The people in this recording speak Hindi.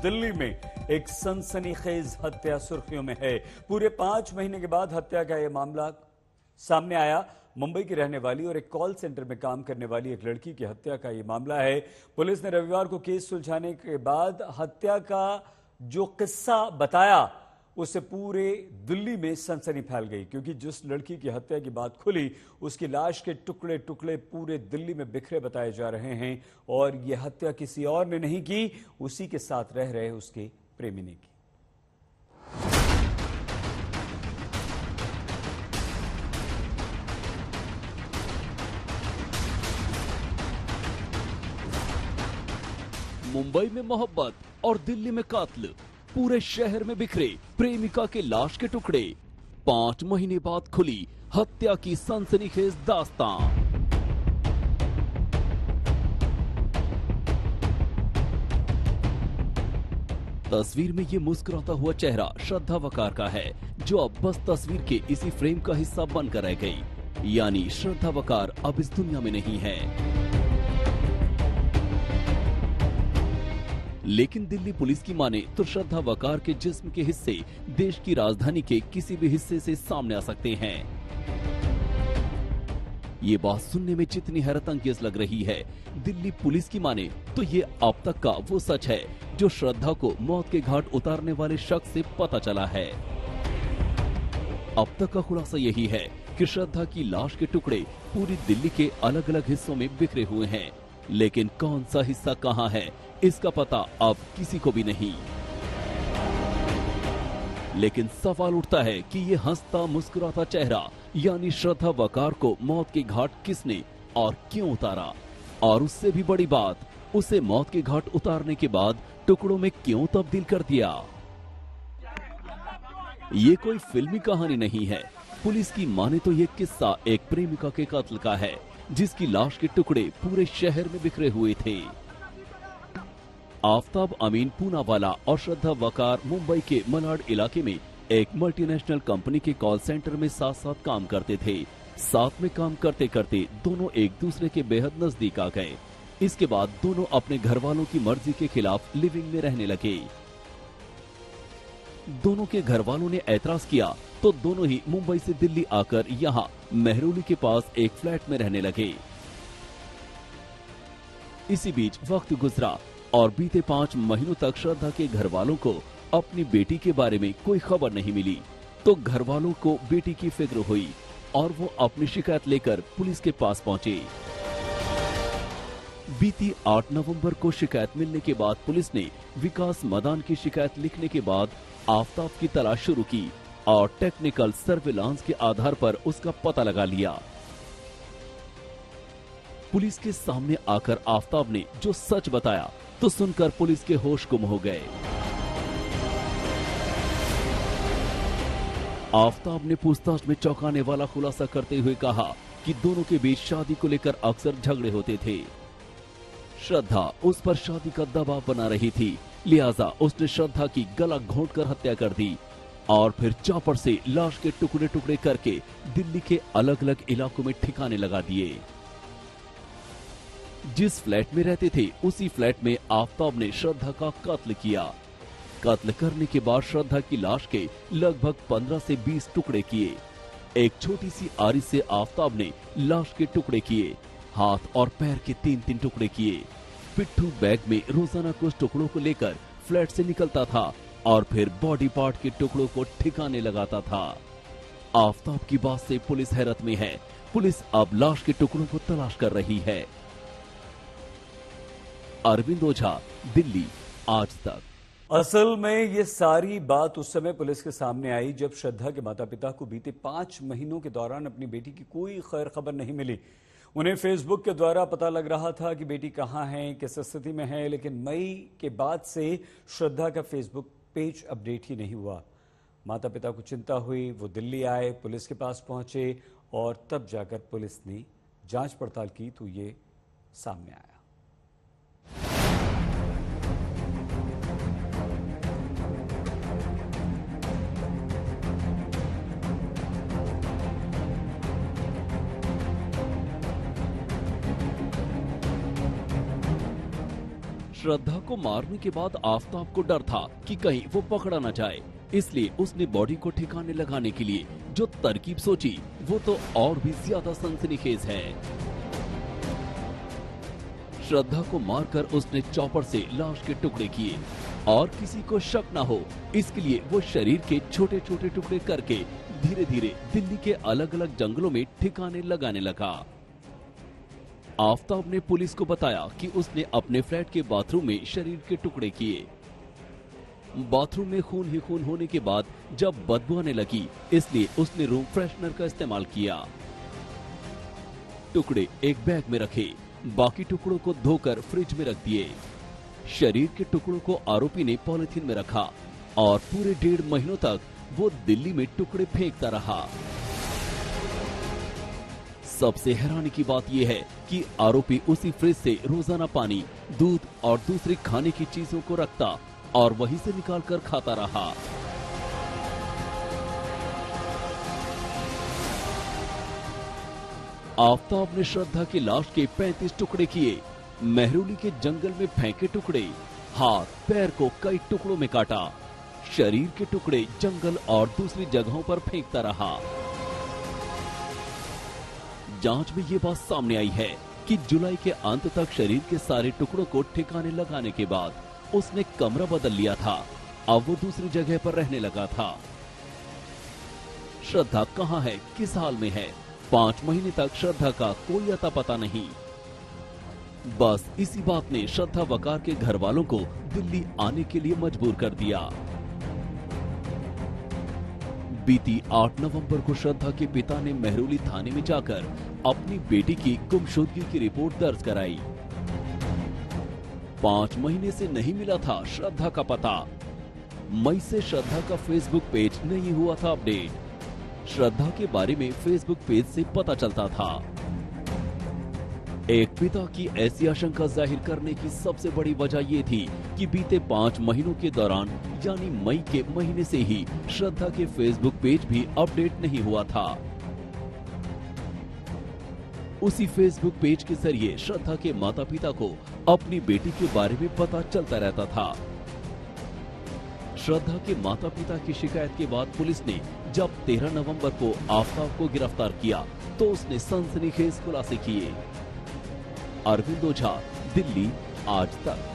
दिल्ली में एक सनसनीखेज हत्या सुर्खियों में है। पूरे 5 महीने के बाद हत्या का यह मामला सामने आया। मुंबई की रहने वाली और एक कॉल सेंटर में काम करने वाली एक लड़की की हत्या का यह मामला है। पुलिस ने रविवार को केस सुलझाने के बाद हत्या का जो किस्सा बताया उससे पूरे दिल्ली में सनसनी फैल गई, क्योंकि जिस लड़की की हत्या की बात खुली उसकी लाश के टुकड़े टुकड़े पूरे दिल्ली में बिखरे बताए जा रहे हैं और यह हत्या किसी और ने नहीं की, उसी के साथ रह रहे उसके प्रेमी ने की। मुंबई में मोहब्बत और दिल्ली में कात्ल, पूरे शहर में बिखरे प्रेमिका के लाश के टुकड़े। 5 महीने बाद खुली हत्या की सनसनीखेज दास्तां। तस्वीर में ये मुस्कुराता हुआ चेहरा श्रद्धा वकार का है, जो अब बस तस्वीर के इसी फ्रेम का हिस्सा बनकर रह गई। यानी श्रद्धा वकार अब इस दुनिया में नहीं है। लेकिन दिल्ली पुलिस की माने तो श्रद्धा वकार के जिस्म के हिस्से देश की राजधानी के किसी भी हिस्से से सामने आ सकते हैं। ये बात सुनने में जितनी हैरत अंगेज लग रही है, दिल्ली पुलिस की माने तो ये अब तक का वो सच है जो श्रद्धा को मौत के घाट उतारने वाले शख्स से पता चला है। अब तक का खुलासा यही है कि श्रद्धा की लाश के टुकड़े पूरी दिल्ली के अलग अलग हिस्सों में बिखरे हुए हैं, लेकिन कौन सा हिस्सा कहां है इसका पता अब किसी को भी नहीं। लेकिन सवाल उठता है कि ये हंसता मुस्कुराता चेहरा यानी श्रद्धा वकार को मौत के घाट किसने और क्यों उतारा, और उससे भी बड़ी बात, उसे मौत के घाट उतारने के बाद टुकड़ों में क्यों तब्दील कर दिया। ये कोई फिल्मी कहानी नहीं है। पुलिस की माने तो ये किस्सा एक प्रेमिका के कत्ल का है, जिसकी लाश के टुकड़े पूरे शहर में बिखरे हुए थे। आफ्ताब अमीन पूनावाला और श्रद्धा वकार मुंबई के मलाड इलाके में एक मल्टीनेशनल कंपनी के कॉल सेंटर में साथ साथ काम करते थे। साथ में काम करते करते दोनों एक दूसरे के बेहद नजदीक आ गए। इसके बाद दोनों अपने घर वालों की मर्जी के खिलाफ लिविंग में रहने लगे। दोनों के घर वालों ने ऐतराज किया तो दोनों ही मुंबई से दिल्ली आकर यहाँ मेहरौली के पास एक फ्लैट में रहने लगे। इसी बीच वक्त गुजरा और बीते 5 महीनों तक श्रद्धा के घर वालों को अपनी बेटी के बारे में कोई खबर नहीं मिली। तो घर वालों को बेटी की फिक्र हुई और वो अपनी शिकायत लेकर पुलिस के पास पहुंचे। बीती 8 नवंबर को शिकायत मिलने के बाद पुलिस ने विकास मदान की शिकायत लिखने के बाद आफ्ताब की तलाश शुरू की और टेक्निकल सर्विलांस के आधार पर उसका पता लगा लिया। पुलिस के सामने आकर आफ्ताब ने जो सच बताया तो सुनकर पुलिस के होश गुम हो गए। आफ्ताब ने पूछताछ में चौंकाने वाला खुलासा करते हुए कहा कि दोनों के बीच शादी को लेकर अक्सर झगड़े होते थे। श्रद्धा उस पर शादी का दबाव बना रही थी, लिहाजा उसने श्रद्धा की गला घोंटकर हत्या कर दी और फिर चॉपर से लाश के टुकड़े टुकड़े करके दिल्ली के अलग अलग इलाकों में ठिकाने लगा दिए। जिस फ्लैट में रहते थे उसी फ्लैट में आफ्ताब ने श्रद्धा का कत्ल किया। कत्ल करने के बाद श्रद्धा की लाश के लगभग 15 से 20 टुकड़े किए। एक छोटी सी आरी से आफ्ताब ने लाश के टुकड़े किए, हाथ और पैर के 3-3 टुकड़े किए। पिट्ठू बैग में रोजाना कुछ टुकड़ों को लेकर फ्लैट से निकलता था और फिर बॉडी पार्ट के टुकड़ों को ठिकाने लगाता था। आफ्ताब की बात से पुलिस हैरत में है। पुलिस अब लाश के टुकड़ों को तलाश कर रही है। अरविंद ओझा, दिल्ली, आज तक। असल में ये सारी बात उस समय पुलिस के सामने आई जब श्रद्धा के माता पिता को बीते 5 महीनों के दौरान अपनी बेटी की कोई खैर खबर नहीं मिली। उन्हें फेसबुक के द्वारा पता लग रहा था कि बेटी कहाँ है, किस स्थिति में है, लेकिन मई के बाद से श्रद्धा का फेसबुक पेज अपडेट ही नहीं हुआ। माता पिता को चिंता हुई, वो दिल्ली आए, पुलिस के पास पहुंचे और तब जाकर पुलिस ने जांच पड़ताल की तो ये सामने आया। श्रद्धा को मारने के बाद आफताब को डर था कि कहीं वो पकड़ा न जाए, इसलिए उसने बॉडी को ठिकाने लगाने के लिए जो तरकीब सोची वो तो और भी ज्यादा सनसनीखेज है। श्रद्धा को मारकर उसने चॉपर से लाश के टुकड़े किए और किसी को शक न हो इसके लिए वो शरीर के छोटे छोटे टुकड़े करके धीरे धीरे दिल्ली के अलग अलग जंगलों में ठिकाने लगाने लगा। आफताब ने पुलिस को बताया कि उसने अपने फ्लैट के बाथरूम में शरीर के टुकड़े किए। बाथरूम में खून ही खून होने के बाद जब बदबू आने लगी इसलिए उसने रूम फ्रेशनर का इस्तेमाल किया। टुकड़े एक बैग में रखे, बाकी टुकड़ों को धोकर फ्रिज में रख दिए। शरीर के टुकड़ों को आरोपी ने पॉलिथीन में रखा और पूरे 1.5 महीनों तक वो दिल्ली में टुकड़े फेंकता रहा। सबसे हैरानी की बात यह है कि आरोपी उसी फ्रिज से रोजाना पानी, दूध और दूसरी खाने की चीजों को रखता और वहीं से निकालकर खाता रहा। आफताब ने श्रद्धा की लाश के 35 टुकड़े किए, मेहरौली के जंगल में फेंके टुकड़े, हाथ पैर को कई टुकड़ों में काटा, शरीर के टुकड़े जंगल और दूसरी जगहों पर फेंकता रहा। जांच में ये बात सामने आई है कि जुलाई के अंत तक शरीर के सारे टुकड़ों को ठिकाने लगाने के बाद उसने कमरा बदल लिया था। अब वो दूसरी जगह पर रहने लगा था। श्रद्धा कहां है, किस हाल में है, 5 महीने तक श्रद्धा का कोई अता पता नहीं। बस इसी बात ने श्रद्धा वकार के घर वालों को दिल्ली आने के लिए मजबूर कर दिया। बीती 8 नवंबर को श्रद्धा के पिता ने मेहरौली थाने में जाकर अपनी बेटी की गुमशुदगी की रिपोर्ट दर्ज कराई। 5 महीने से नहीं मिला था श्रद्धा का पता। मई से श्रद्धा का फेसबुक पेज नहीं हुआ था अपडेट। श्रद्धा के बारे में फेसबुक पेज से पता चलता था। एक पिता की ऐसी आशंका जाहिर करने की सबसे बड़ी वजह ये थी कि बीते 5 महीनों के दौरान यानी मई के महीने से ही श्रद्धा के फेसबुक पेज भी अपडेट नहीं हुआ था। उसी फेसबुक पेज के जरिए श्रद्धा के माता पिता को अपनी बेटी के बारे में पता चलता रहता था। श्रद्धा के माता पिता की शिकायत के बाद पुलिस ने जब 13 नवंबर को आफताब को गिरफ्तार किया तो उसने सनसनीखेज खुलासे किए। अरविंद ओझा, दिल्ली, आज तक।